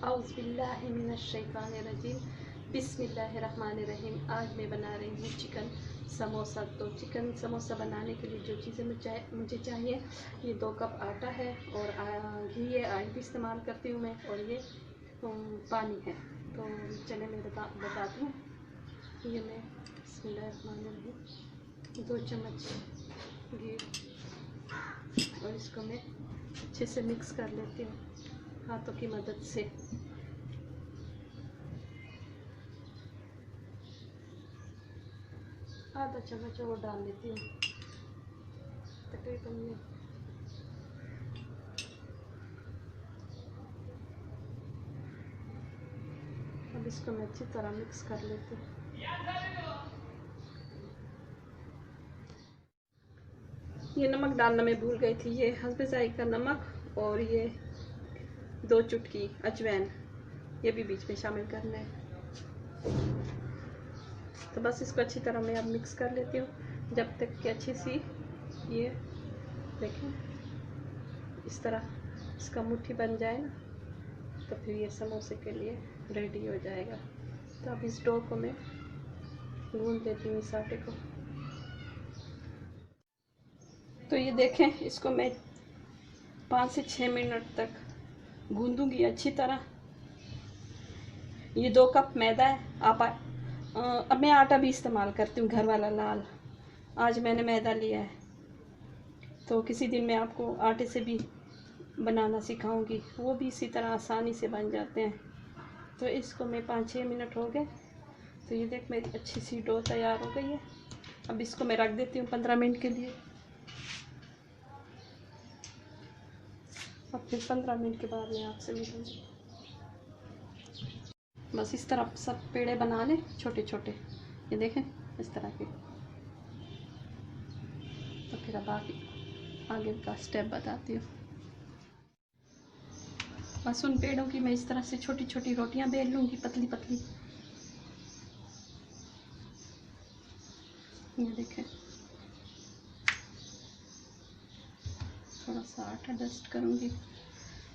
औज़ुबिल्लाहिमिनश्शैतानिर्रजीम बिस्मिल्लाहिर्रहमानिर्रहीम। आज मैं बना रही हूँ चिकन समोसा। तो चिकन समोसा बनाने के लिए जो चीज़ें मुझे चाहिए, ये 2 कप आटा है और घी है, ऑयल भी इस्तेमाल करती हूँ मैं, और ये पानी है। तो चले मैं बताती हूँ। ये मैं बिस्मिल्लाहिर्रहमानिर्रहीम 2 चम्मच घी, और इसको मैं अच्छे से मिक्स कर लेती हूँ हाथों की मदद से। आधा चम्मच और डाल लेती हूँ तकरीबन में। अब इसको मैं अच्छी तरह मिक्स कर लेती हूँ। ये नमक डालना मैं भूल गई थी, ये हस्बे ज़ायक़ा नमक, और ये 2 चुटकी अजवाइन, ये भी बीच में शामिल करना है। तो बस इसको अच्छी तरह मैं अब मिक्स कर लेती हूँ जब तक कि अच्छी सी ये देखें इस तरह इसका मुट्ठी बन जाए ना, तो फिर ये समोसे के लिए रेडी हो जाएगा। तो अब इस डो को मैं गूंद लेती हूँ, इस आटे को। तो ये देखें, इसको मैं 5 से 6 मिनट तक गूंदूंगी अच्छी तरह। ये 2 कप मैदा है। अब मैं आटा भी इस्तेमाल करती हूँ, घर वाला लाल। आज मैंने मैदा लिया है, तो किसी दिन मैं आपको आटे से भी बनाना सिखाऊंगी, वो भी इसी तरह आसानी से बन जाते हैं। तो इसको मैं 5-6 मिनट हो गए। तो ये देख, मेरी अच्छी सी डो तैयार हो गई है। अब इसको मैं रख देती हूँ 15 मिनट के लिए, और फिर 15 मिनट के बाद मैं आपसे मिलूँगी। बस इस तरह सब पेड़े बना लें, छोटे छोटे, ये देखें इस तरह के। तो फिर अब आगे का स्टेप बताती हूँ। बस उन पेड़ों की मैं इस तरह से छोटी छोटी रोटियां बेल लूँगी, पतली पतली। ये देखें, थोड़ा सा आटा डस्ट करूँगी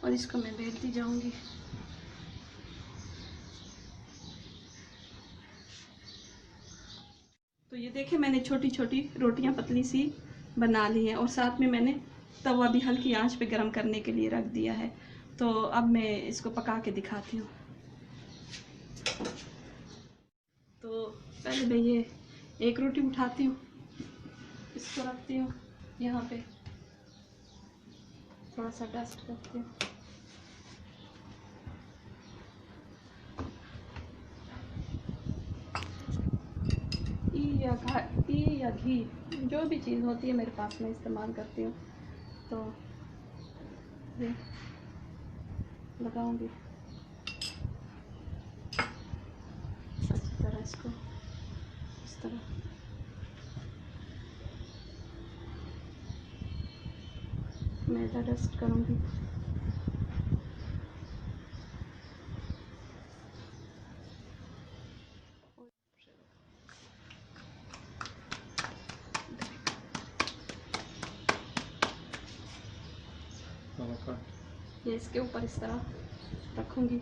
और इसको मैं बेलती जाऊँगी। तो ये देखें, मैंने छोटी छोटी रोटियां पतली सी बना ली हैं, और साथ में मैंने तवा भी हल्की आंच पे गरम करने के लिए रख दिया है। तो अब मैं इसको पका के दिखाती हूँ। तो पहले मैं ये एक रोटी उठाती हूँ, इसको रखती हूँ यहाँ पे, थोड़ा सा डस्ट करती हूँ। ई या घी, जो भी चीज़ होती है मेरे पास मैं इस्तेमाल करती हूँ। तो ये लगाऊंगी अच्छी तरह, इसको इस तरह। मैदा डस्ट करूँगी। ये इसके ऊपर इस तरह रखूँगी।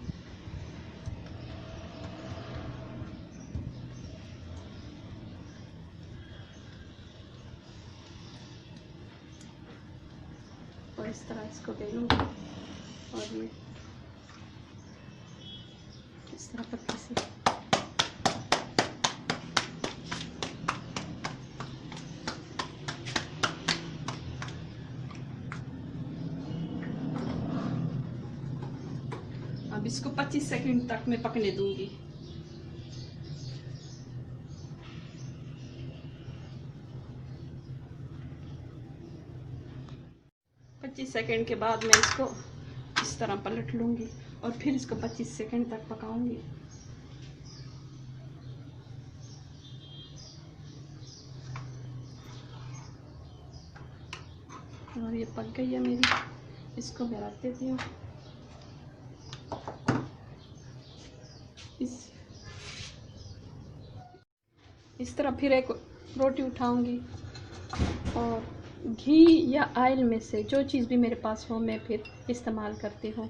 और इस तरह इसको बेलूँगी, और ये इस तरह पतली सी। अब इसको 25 सेकंड तक मैं पकने दूंगी। पच्चीस सेकंड के बाद मैं इसको इस तरह पलट लूंगी, और फिर इसको 25 सेकंड तक पकाऊंगी। और ये पक गई है मेरी, इसको मैं रख देती हूँ। इस तरह फिर एक रोटी उठाऊंगी, और घी या ऑयल में से जो चीज़ भी मेरे पास हो मैं फिर इस्तेमाल करती हूँ।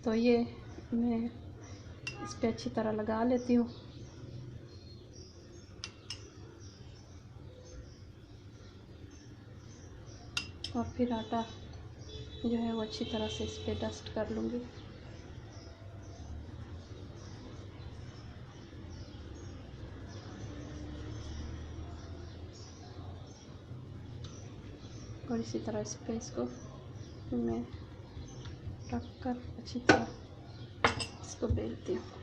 तो ये मैं इस पे अच्छी तरह लगा लेती हूँ। और फिर आटा जो है वो अच्छी तरह से इस पे डस्ट कर लूँगी। और इसी तरह इस पे इसको मैं रख कर अच्छी तरह इसको बेलती हूँ।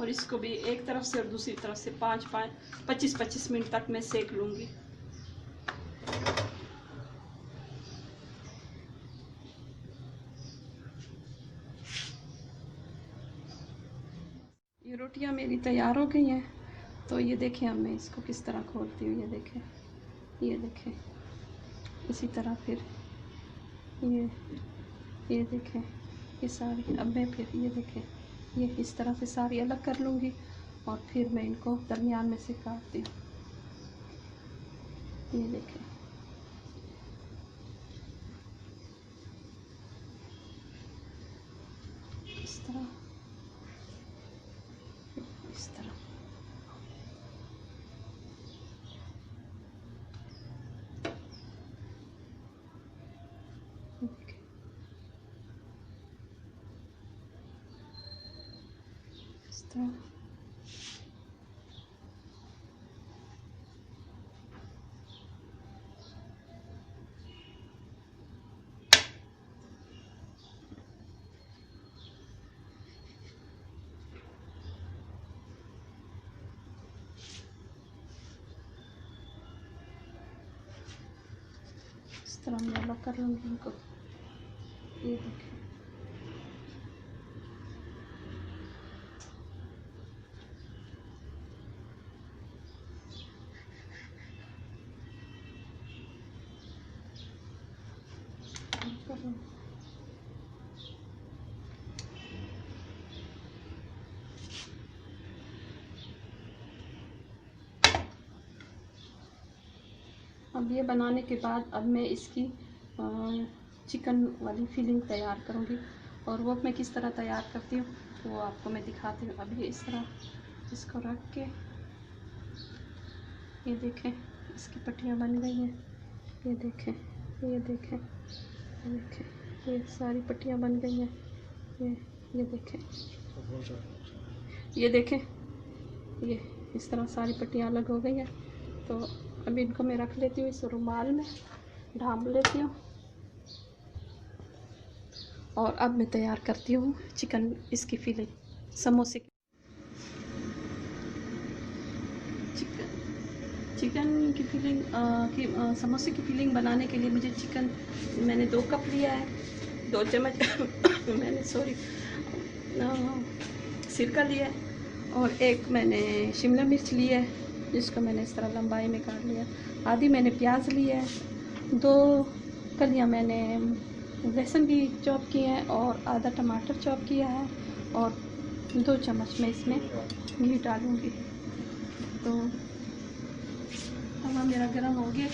और इसको भी एक तरफ से और दूसरी तरफ से 25-25 मिनट तक मैं सेक लूँगी। ये रोटियां मेरी तैयार हो गई हैं। तो ये देखें, अब मैं इसको किस तरह खोलती हूँ। ये देखें इसी तरह फिर ये देखें ये सारी। अब मैं फिर ये देखें ये इस तरह से सारी अलग कर लूँगी और फिर मैं इनको दरमियान में से काटती हूँ। ये देखें इस तरह इस तरह। इस तरह मैं अलग कर लूँगी इनको। ये देखें अब ये बनाने के बाद अब मैं इसकी चिकन वाली फिलिंग तैयार करूँगी। और वो मैं किस तरह तैयार करती हूँ वो आपको मैं दिखाती हूँ। अब ये इस तरह इसको रख के ये देखें इसकी पट्टियाँ बन गई हैं। ये देखें ये सारी पट्टियाँ बन गई हैं। ये देखें ये इस तरह सारी पट्टियाँ अलग हो गई हैं। तो अभी इनको मैं रख लेती हूँ, इस रुमाल में ढांप लेती हूँ। और अब मैं तैयार करती हूँ चिकन इसकी फिलिंग समोसे की। चिकन की फिलिंग समोसे की फिलिंग बनाने के लिए मुझे चिकन मैंने 2 कप लिया है। 2 चम्मच मैंने सिरका लिया है। और एक मैंने शिमला मिर्च लिया है जिसको मैंने इस तरह लंबाई में काट लिया। आधी मैंने प्याज लिया है। 2 कलियां मैंने लहसुन की चॉप की है और आधा टमाटर चॉप किया है। और 2 चम्मच मैं इसमें घी डालूँगी। तो तवा मेरा गर्म हो गया,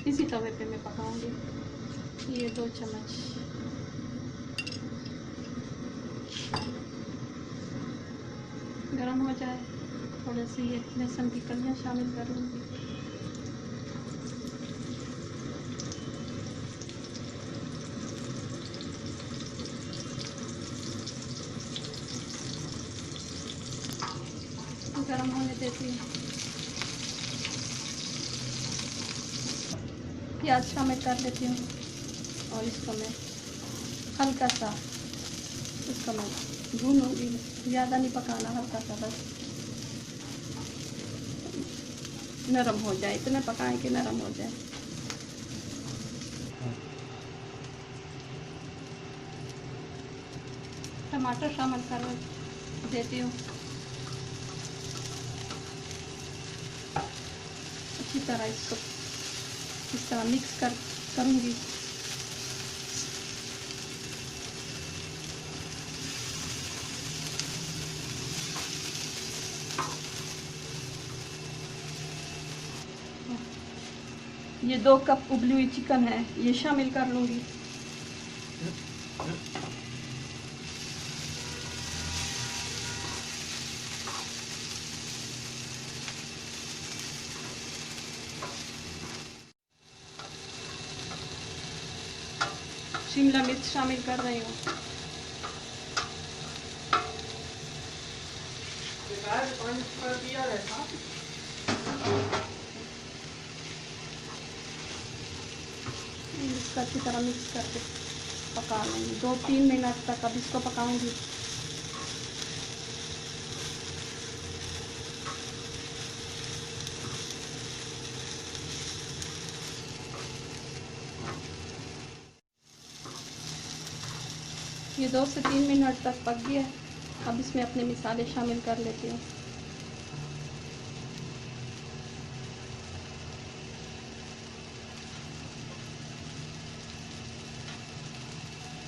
इसी तवे पे मैं पकाऊंगी। ये 2 चम्मच गर्म हो जाए, थोड़े से ये लहसुन की कलियां शामिल कर लूँगी। गर्म होने देती हूँ। प्याज शामिल कर लेती हूँ और इसको मैं हल्का सा इसको मैं भूनूंगी। ज़्यादा नहीं पकाना, हल्का सा बस नरम हो जाए, इतना पकाएं कि नरम हो जाए। टमाटर शामिल कर देती हूँ। अच्छी तरह इसको इस तरह मिक्स करूँगी। ये 2 कप उबली हुई चिकन है, ये शामिल कर लूँगी। शिमला मिर्च शामिल कर रही हूँ। इसको अच्छी तरह मिक्स करके पका लूँगी 2-3 मिनट तक। अब इसको पकाऊंगी। ये 2 से 3 मिनट तक पक गया। अब इसमें अपने मसाले शामिल कर लेती हूँ।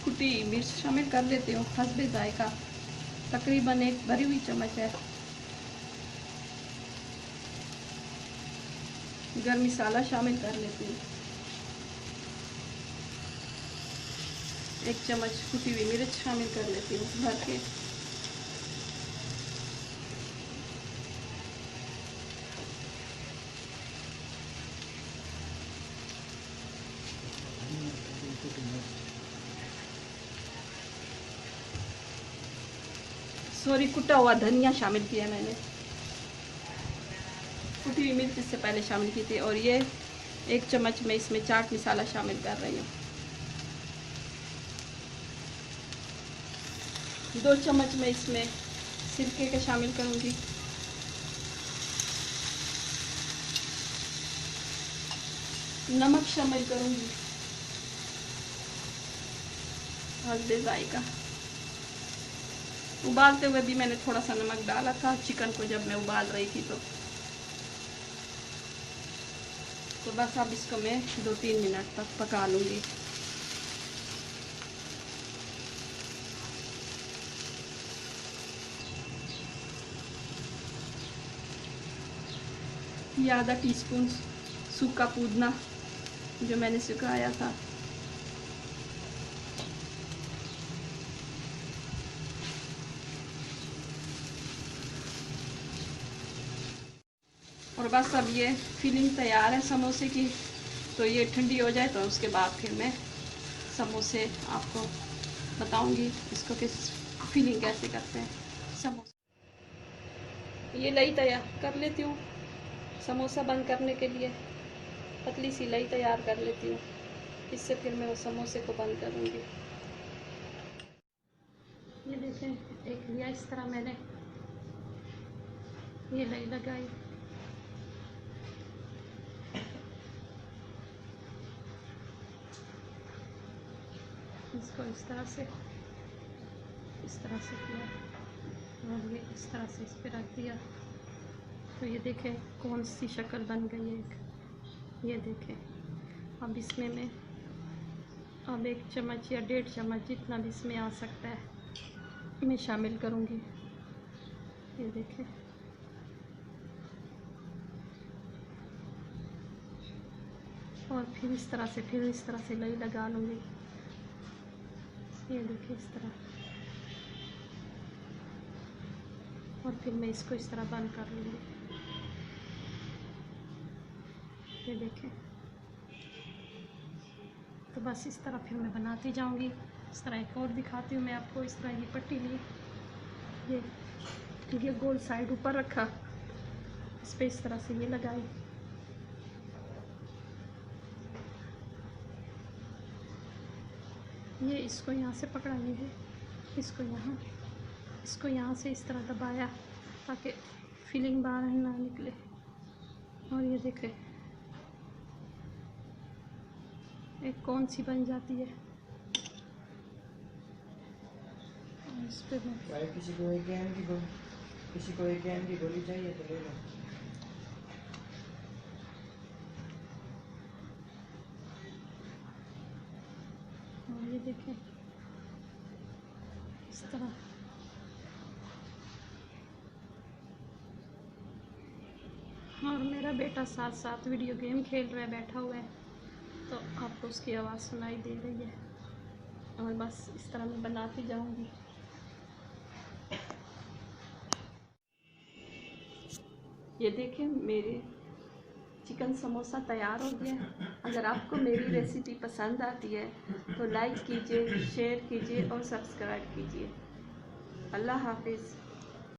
कुटी मिर्च शामिल कर लेती हूँ हस्बे जायका, तकरीबन 1 भरी हुई चम्मच है। गरम मसाला शामिल कर लेती हूँ। 1 चम्मच कुटी हुई मिर्च शामिल कर लेती हूँ भर के। सॉरी, कुटा हुआ धनिया शामिल किया मैंने। कुटी हुई मिर्च इससे पहले शामिल की थी। और ये 1 चम्मच मैं इसमें चाट मसाला शामिल कर रही हूँ। 2 चम्मच मैं इसमें सिरके के शामिल करूँगी। नमक शामिल करूँगी हल्दी जायका। उबालते हुए भी मैंने थोड़ा सा नमक डाला था चिकन को जब मैं उबाल रही थी। तो बस अब इसको मैं 2-3 मिनट तक पका लूँगी। ये आधा टीस्पून सूखा पुदीना जो मैंने सुखाया था। और बस अब ये फिलिंग तैयार है समोसे की। तो ये ठंडी हो जाए तो उसके बाद फिर मैं समोसे आपको बताऊंगी इसको किस फिलिंग कैसे करते हैं समोसे। ये लई तैयार कर लेती हूँ समोसा बंद करने के लिए। पतली सी लई तैयार कर लेती हूँ, इससे फिर मैं वो समोसे को बंद करूँगी। ये देखें, एक लिया इस तरह मैंने, ये लई लगाई। इसको इस तरह से किया और ये इस तरह से इस पर रख दिया। तो ये देखें कौन सी शक्ल बन गई है एक। ये देखें। अब इसमें मैं 1 चम्मच या 1.5 चम्मच जितना भी इसमें आ सकता है मैं शामिल करूँगी। ये देखें। और फिर इस तरह से लई लगा लूँगी। ये देखिए इस तरह। और फिर मैं इसको इस तरह बंद कर लूँगी। ये देखें। तो बस इस तरह फिर मैं बनाती जाऊँगी। इस तरह एक और दिखाती हूँ मैं आपको। इस तरह ये पट्टी ली, ये गोल साइड ऊपर रखा, इस पर इस तरह से ये लगाई। ये इसको यहाँ से पकड़ा, ये है इसको यहाँ से इस तरह दबाया ताकि फिलिंग बाहर ना निकले। और ये देखें एक कौन सी बन जाती है। इस पे मैं किसी को एक गेम की गोली चाहिए तो ले लो। देखें इस तरह। और मेरा बेटा साथ साथ वीडियो गेम खेल रहा है, बैठा हुआ है, तो आपको उसकी आवाज़ सुनाई दे रही है। और बस इस तरह मैं बनाती जाऊंगी। ये देखिए मेरी चिकन समोसा तैयार हो गया। अगर आपको मेरी रेसिपी पसंद आती है तो लाइक कीजिए, शेयर कीजिए और सब्सक्राइब कीजिए। अल्लाह हाफिज़।